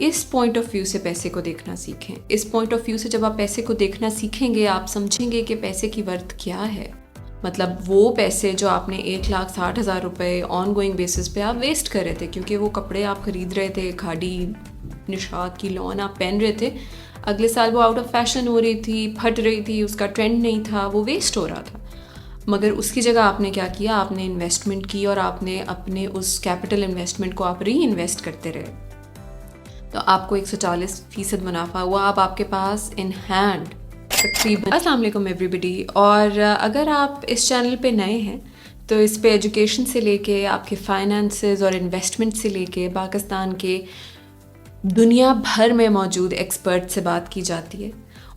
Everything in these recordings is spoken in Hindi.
इस पॉइंट ऑफ व्यू से पैसे को देखना सीखें। इस पॉइंट ऑफ व्यू से जब आप पैसे को देखना सीखेंगे, आप समझेंगे कि पैसे की वर्थ क्या है। मतलब वो पैसे जो आपने 1,60,000 रुपये ऑन गोइंग बेसिस पे आप वेस्ट कर रहे थे, क्योंकि वो कपड़े आप ख़रीद रहे थे, खाड़ी निशात की लॉन आप पहन रहे थे, अगले साल वो आउट ऑफ फैशन हो रही थी, फट रही थी, उसका ट्रेंड नहीं था, वो वेस्ट हो रहा था। मगर उसकी जगह आपने क्या किया, आपने इन्वेस्टमेंट की और आपने अपने उस कैपिटल इन्वेस्टमेंट को आप री इन्वेस्ट करते रहे, तो आपको 140% मुनाफा हुआ। अब आपके पास इन हैंड तकरीबन। अस्सलाम वालेकुम एवरीबडी। और अगर आप इस चैनल पे नए हैं तो इस पे एजुकेशन से लेके आपके फाइनेंसेस और इन्वेस्टमेंट से लेके पाकिस्तान के दुनिया भर में मौजूद एक्सपर्ट से बात की जाती है।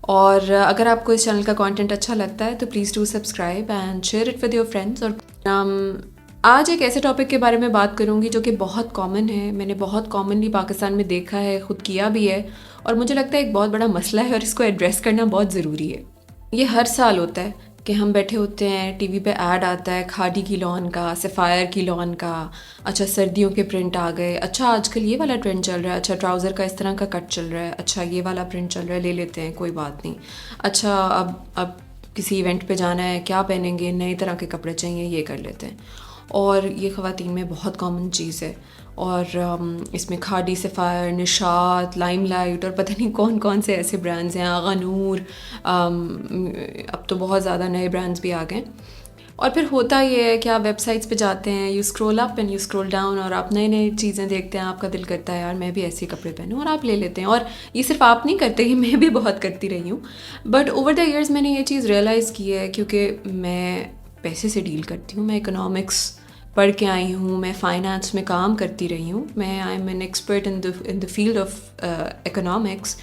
और अगर आपको इस चैनल का कंटेंट अच्छा लगता है तो please do subscribe and share it with your friends. और आज एक ऐसे टॉपिक के बारे में बात करूंगी जो कि बहुत कॉमन है, मैंने बहुत कॉमनली पाकिस्तान में देखा है, ख़ुद किया भी है, और मुझे लगता है एक बहुत बड़ा मसला है और इसको एड्रेस करना बहुत ज़रूरी है। ये हर साल होता है कि हम बैठे होते हैं, टीवी पे ऐड आता है खादी की लॉन का, सफ़ायर की लॉन का, अच्छा सर्दियों के प्रिंट आ गए, अच्छा आजकल ये वाला ट्रेंड चल रहा है, अच्छा ट्राउज़र का इस तरह का कट चल रहा है, अच्छा ये वाला प्रिंट चल रहा है, ले लेते हैं, कोई बात नहीं, अच्छा अब किसी इवेंट पे जाना है, क्या पहनेंगे, नए तरह के कपड़े चाहिए, ये कर लेते हैं। और ये ख़वातीन में बहुत कॉमन चीज़ है। और इसमें खादी, सफ़ायर, निशात, लाइमलाइट और पता नहीं कौन कौन से ऐसे ब्रांड्स हैं, आगा नूर, अब तो बहुत ज़्यादा नए ब्रांड्स भी आ गए। और फिर होता ये है कि आप वेबसाइट्स पे जाते हैं, you scroll up and you scroll down, और आप नई नई चीज़ें देखते हैं, आपका दिल करता है यार मैं भी ऐसे कपड़े पहनूं, और आप ले लेते हैं। और ये सिर्फ आप नहीं करते, ये मैं भी बहुत करती रही हूँ। बट ओवर द ईयर्स मैंने ये चीज़ रियलाइज़ की है, क्योंकि मैं पैसे से डील करती हूँ, मैं इकोनॉमिक्स पढ़ के आई हूँ, मैं फ़ाइनेंस में काम करती रही हूँ, मैं I am an expert in the field of economics.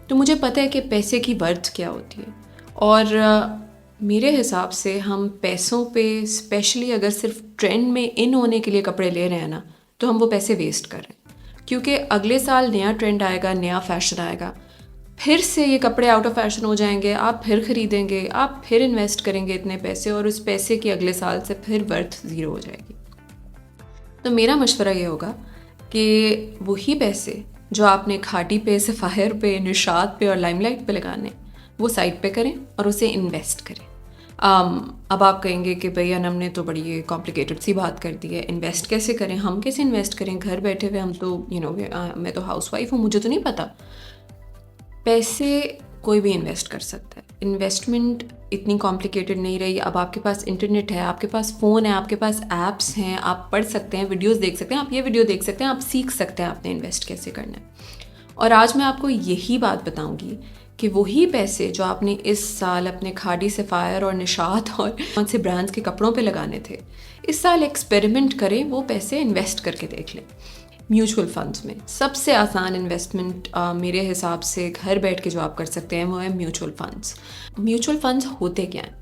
तो मुझे पता है कि पैसे की वर्थ क्या होती है। और मेरे हिसाब से हम पैसों पे, स्पेशली अगर सिर्फ ट्रेंड में इन होने के लिए कपड़े ले रहे हैं ना, तो हम वो पैसे वेस्ट कर रहे हैं, क्योंकि अगले साल नया ट्रेंड आएगा, नया फैशन आएगा, फिर से ये कपड़े आउट ऑफ फैशन हो जाएंगे, आप फिर ख़रीदेंगे, आप फिर इन्वेस्ट करेंगे इतने पैसे, और उस पैसे की अगले साल से फिर वर्थ ज़ीरो हो जाएगी। तो मेरा मशवरा ये होगा कि वही पैसे जो आपने खादी पे, सफ़ायर पे, निशात पे और लाइमलाइट पे लगाने, वो साइड पे करें और उसे इन्वेस्ट करें। अब आप कहेंगे कि भैया हमने तो बड़ी कॉम्प्लिकेटेड सी बात कर दी है, इन्वेस्ट कैसे करें, हम कैसे इन्वेस्ट करें, घर बैठे हुए हम तो मैं तो हाउसवाइफ हूँ, मुझे तो नहीं पता। पैसे कोई भी इन्वेस्ट कर सकता है, इन्वेस्टमेंट इतनी कॉम्प्लिकेटेड नहीं रही। अब आपके पास इंटरनेट है, आपके पास फ़ोन है, आपके पास ऐप्स हैं, आप पढ़ सकते हैं, वीडियोस देख सकते हैं, आप ये वीडियो देख सकते हैं, आप सीख सकते हैं आपने इन्वेस्ट कैसे करना है। और आज मैं आपको यही बात बताऊंगी कि वही पैसे जो आपने इस साल अपने खादी, सफ़ायर और निशात और कौन से ब्रांड्स के कपड़ों पे लगाने थे, इस साल एक्सपेरिमेंट करें, वो पैसे इन्वेस्ट करके देख लें। म्यूचुअल फंड्स में सबसे आसान इन्वेस्टमेंट मेरे हिसाब से घर बैठ के जो आप कर सकते हैं वो है म्यूचुअल फंड्स। म्यूचुअल फंड्स होते क्या हैं?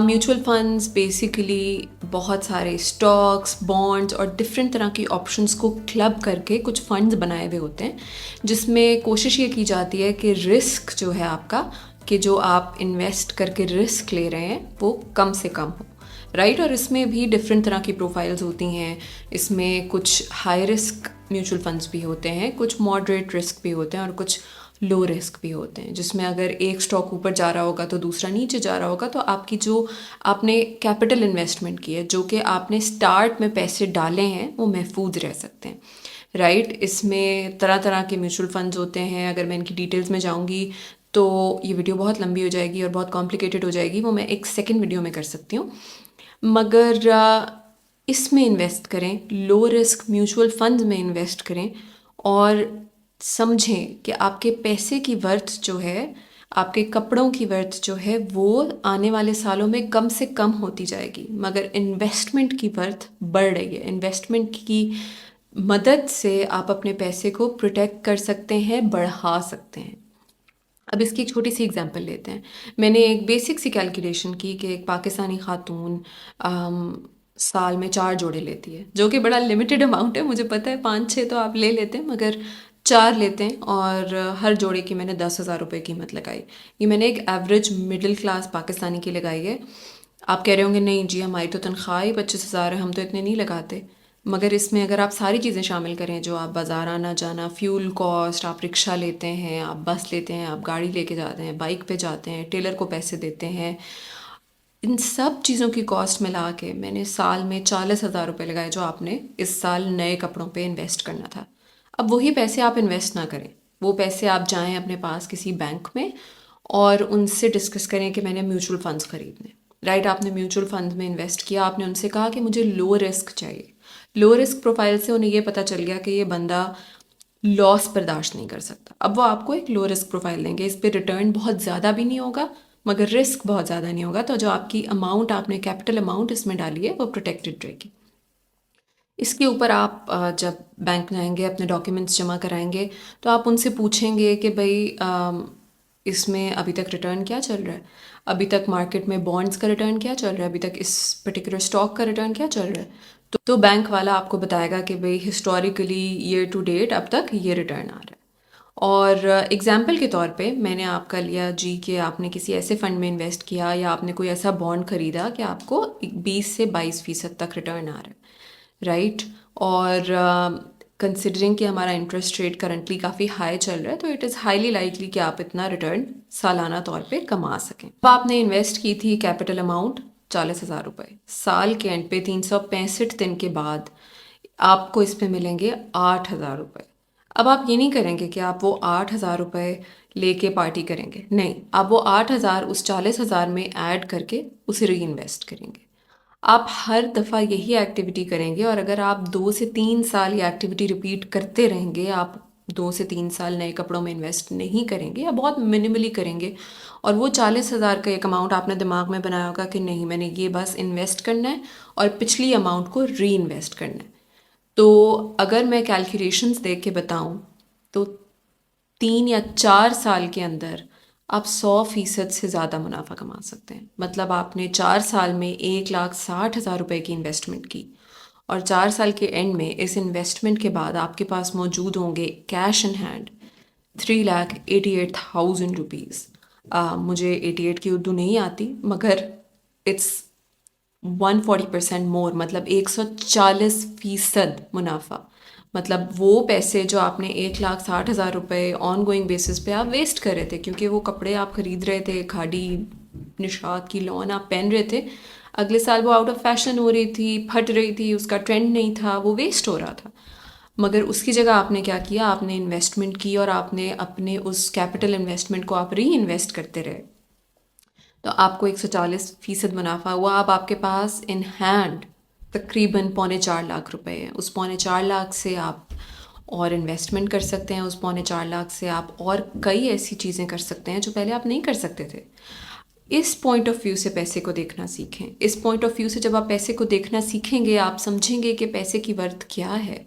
म्यूचुअल फंड्स बेसिकली बहुत सारे स्टॉक्स, बॉन्ड्स और डिफरेंट तरह की ऑप्शंस को क्लब करके कुछ फंड्स बनाए हुए होते हैं, जिसमें कोशिश ये की जाती है कि रिस्क जो है आपका, कि जो आप इन्वेस्ट करके रिस्क ले रहे हैं वो कम से कम हो, राइट। और इसमें भी डिफरेंट तरह की प्रोफाइल्स होती हैं। इसमें कुछ हाई रिस्क म्यूचुअल फंड्स भी होते हैं, कुछ मॉडरेट रिस्क भी होते हैं और कुछ लो रिस्क भी होते हैं, जिसमें अगर एक स्टॉक ऊपर जा रहा होगा तो दूसरा नीचे जा रहा होगा, तो आपकी जो आपने कैपिटल इन्वेस्टमेंट की है, जो कि आपने स्टार्ट में पैसे डाले हैं, वो महफूज रह सकते हैं, राइट। इसमें तरह तरह के म्यूचुअल फंड्स होते हैं। अगर मैं इनकी डिटेल्स में जाऊँगी तो ये वीडियो बहुत लंबी हो जाएगी और बहुत कॉम्प्लिकेटेड हो जाएगी, वो मैं एक सेकेंड वीडियो में कर सकती हूँ। मगर इसमें इन्वेस्ट करें, लो रिस्क म्यूचुअल फंड्स में इन्वेस्ट करें और समझें कि आपके पैसे की वर्थ जो है, आपके कपड़ों की वर्थ जो है, वो आने वाले सालों में कम से कम होती जाएगी, मगर इन्वेस्टमेंट की वर्थ बढ़ रही है। इन्वेस्टमेंट की मदद से आप अपने पैसे को प्रोटेक्ट कर सकते हैं, बढ़ा सकते हैं। अब इसकी एक छोटी सी एग्जांपल लेते हैं। मैंने एक बेसिक सी कैलकुलेशन की कि एक पाकिस्तानी खातून साल में 4 जोड़े लेती है, जो कि बड़ा लिमिटेड अमाउंट है, मुझे पता है 5-6 तो आप ले लेते हैं, मगर 4 लेते हैं, और हर जोड़े की मैंने 10,000 रुपये कीमत लगाई। ये मैंने एक एवरेज मिडिल क्लास पाकिस्तानी की लगाई है। आप कह रहे होंगे नहीं जी हमारी तो तनख्वाह ही 25,000 है, हम तो इतने नहीं लगाते। मगर इसमें अगर आप सारी चीज़ें शामिल करें, जो आप बाज़ार आना जाना, फ्यूल कॉस्ट, आप रिक्शा लेते हैं, आप बस लेते हैं, आप गाड़ी लेके जाते हैं, बाइक पे जाते हैं, टेलर को पैसे देते हैं, इन सब चीज़ों की कॉस्ट मिला के मैंने साल में 40,000 रुपये लगाए, जो आपने इस साल नए कपड़ों पे इन्वेस्ट करना था। अब वही पैसे आप इन्वेस्ट ना करें, वो पैसे आप जाएं अपने पास किसी बैंक में और उनसे डिस्कस करें कि मैंने म्यूचुअल फंड्स खरीदने। राइट, आपने म्यूचुअल फंड में इन्वेस्ट किया, आपने उनसे कहा कि मुझे लो रिस्क चाहिए। लो रिस्क प्रोफाइल से उन्हें ये पता चल गया कि ये बंदा लॉस बर्दाश्त नहीं कर सकता। अब वो आपको एक लो रिस्क प्रोफाइल देंगे, इस पे रिटर्न बहुत ज़्यादा भी नहीं होगा मगर रिस्क बहुत ज़्यादा नहीं होगा, तो जो आपकी अमाउंट आपने कैपिटल अमाउंट इसमें डाली है वो प्रोटेक्टेड रहेगी। इसके ऊपर आप जब बैंक जाएंगे अपने डॉक्यूमेंट्स जमा कराएंगे तो आप उनसे पूछेंगे कि भाई इसमें अभी तक रिटर्न क्या चल रहा है, अभी तक मार्केट में बॉन्ड्स का रिटर्न क्या चल रहा है, अभी तक इस पर्टिकुलर स्टॉक का रिटर्न क्या चल रहा है। तो बैंक वाला आपको बताएगा कि भाई हिस्टोरिकली ईयर टू डेट अब तक ये रिटर्न आ रहा है। और एग्जाम्पल के तौर पे मैंने आपका लिया जी कि आपने किसी ऐसे फंड में इन्वेस्ट किया या आपने कोई ऐसा बॉन्ड खरीदा कि आपको 20 से 22% तक रिटर्न आ रहा है। राइट, और कंसिडरिंग कि हमारा इंटरेस्ट रेट करंटली काफ़ी हाई चल रहा है, तो इट इज़ हाईली लाइकली कि आप इतना रिटर्न सालाना तौर पे कमा सकें। अब आपने इन्वेस्ट की थी कैपिटल अमाउंट 40,000 रुपये, साल के एंड पे 365 दिन के बाद आपको इस पे मिलेंगे 8,000 रुपये। अब आप ये नहीं करेंगे कि आप वो 8,000 रुपये लेके पार्टी करेंगे, नहीं, आप वो 8,000 उस 40,000 में ऐड करके उसे री इन्वेस्ट करेंगे। आप हर दफ़ा यही एक्टिविटी करेंगे और अगर आप 2 से 3 साल ये एक्टिविटी रिपीट करते रहेंगे, आप 2 से 3 साल नए कपड़ों में इन्वेस्ट नहीं करेंगे या बहुत मिनिमली करेंगे और वो 40,000 का एक अमाउंट आपने दिमाग में बनाया होगा कि नहीं, मैंने ये बस इन्वेस्ट करना है और पिछली अमाउंट को री इन्वेस्ट करना है। तो अगर मैं कैलकुलेशंस देख के बताऊं तो 3 या 4 साल के अंदर आप 100% से ज़्यादा मुनाफा कमा सकते हैं। मतलब आपने 4 साल में 1,60,000 रुपये की इन्वेस्टमेंट की और 4 साल के एंड में इस इन्वेस्टमेंट के बाद आपके पास मौजूद होंगे कैश इन हैंड 3,88,000 रुपीज़। मुझे 88 की उर्दू नहीं आती मगर इट्स 140% मोर, मतलब 140% मुनाफा। मतलब वो पैसे जो आपने 1,60,000 रुपये ऑन गोइंग बेसिस पे आप वेस्ट कर रहे थे, क्योंकि वो कपड़े आप ख़रीद रहे थे, खाड़ी निशात की लॉन आप पहन रहे थे, अगले साल वो आउट ऑफ फैशन हो रही थी, फट रही थी, उसका ट्रेंड नहीं था, वो वेस्ट हो रहा था। मगर उसकी जगह आपने क्या किया, आपने इन्वेस्टमेंट की और आपने अपने उस कैपिटल इन्वेस्टमेंट को आप री इन्वेस्ट करते रहे, तो आपको 140% मुनाफा हुआ। अब आपके पास इन हैंड तकरीबन 3.25 लाख रुपए है। उस 3.25 लाख से आप और इन्वेस्टमेंट कर सकते हैं, उस 3.25 लाख से आप और कई ऐसी चीज़ें कर सकते हैं जो पहले आप नहीं कर सकते थे। इस पॉइंट ऑफ व्यू से पैसे को देखना सीखें। इस पॉइंट ऑफ व्यू से जब आप पैसे को देखना सीखेंगे, आप समझेंगे कि पैसे की वर्थ क्या है,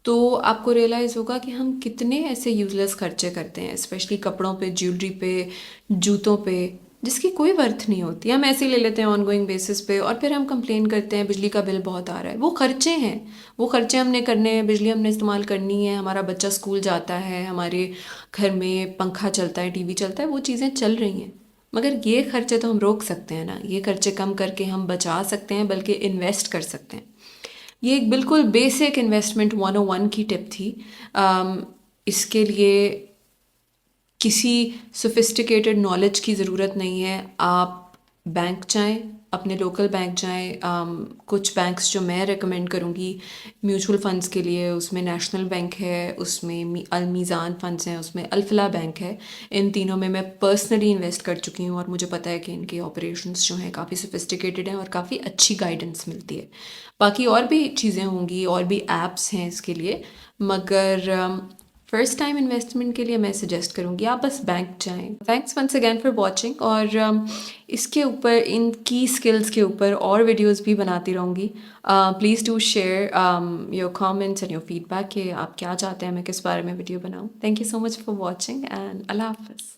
तो आपको रियलाइज़ होगा कि हम कितने ऐसे यूज़लेस खर्चे करते हैं, स्पेशली कपड़ों पे, ज्वेलरी पे, जूतों पे, जिसकी कोई वर्थ नहीं होती। हम ऐसे ही ले लेते हैं ऑन गोइंग बेसिस पे और फिर हम कंप्लेन करते हैं बिजली का बिल बहुत आ रहा है। वो खर्चे हैं, वो खर्चे हमने करने हैं, बिजली हमने इस्तेमाल करनी है, हमारा बच्चा स्कूल जाता है, हमारे घर में पंखा चलता है, टीवी चलता है, वो चीज़ें चल रही हैं। मगर ये खर्चे तो हम रोक सकते हैं ना, ये खर्चे कम करके हम बचा सकते हैं, बल्कि इन्वेस्ट कर सकते हैं। ये एक बिल्कुल बेसिक इन्वेस्टमेंट 101 की टिप थी। इसके लिए किसी सोफिस्टिकेटेड नॉलेज की ज़रूरत नहीं है। आप बैंक जाएं, अपने लोकल बैंक जाएं। कुछ बैंक्स जो मैं रेकमेंड करूँगी म्यूचुअल फ़ंड्स के लिए, उसमें नेशनल बैंक है, उसमें अलमीज़ान फ़ंड्स हैं, उसमें अल्फला बैंक है। इन तीनों में मैं पर्सनली इन्वेस्ट कर चुकी हूँ और मुझे पता है कि इनके ऑपरेशंस जो हैं काफ़ी सोफिस्टिकेटेड हैं और काफ़ी अच्छी गाइडेंस मिलती है। बाकी और भी चीज़ें होंगी और भी ऐप्स हैं इसके लिए, मगर फर्स्ट टाइम इन्वेस्टमेंट के लिए मैं सजेस्ट करूँगी आप बस बैंक जाएं। Thanks once again for watching, और इसके ऊपर, इन की स्किल्स के ऊपर और वीडियोस भी बनाती रहूँगी। Please do share your comments and your feedback कि आप क्या चाहते हैं मैं किस बारे में वीडियो बनाऊँ। Thank you so much for watching and अल्लाह हाफ़िज़।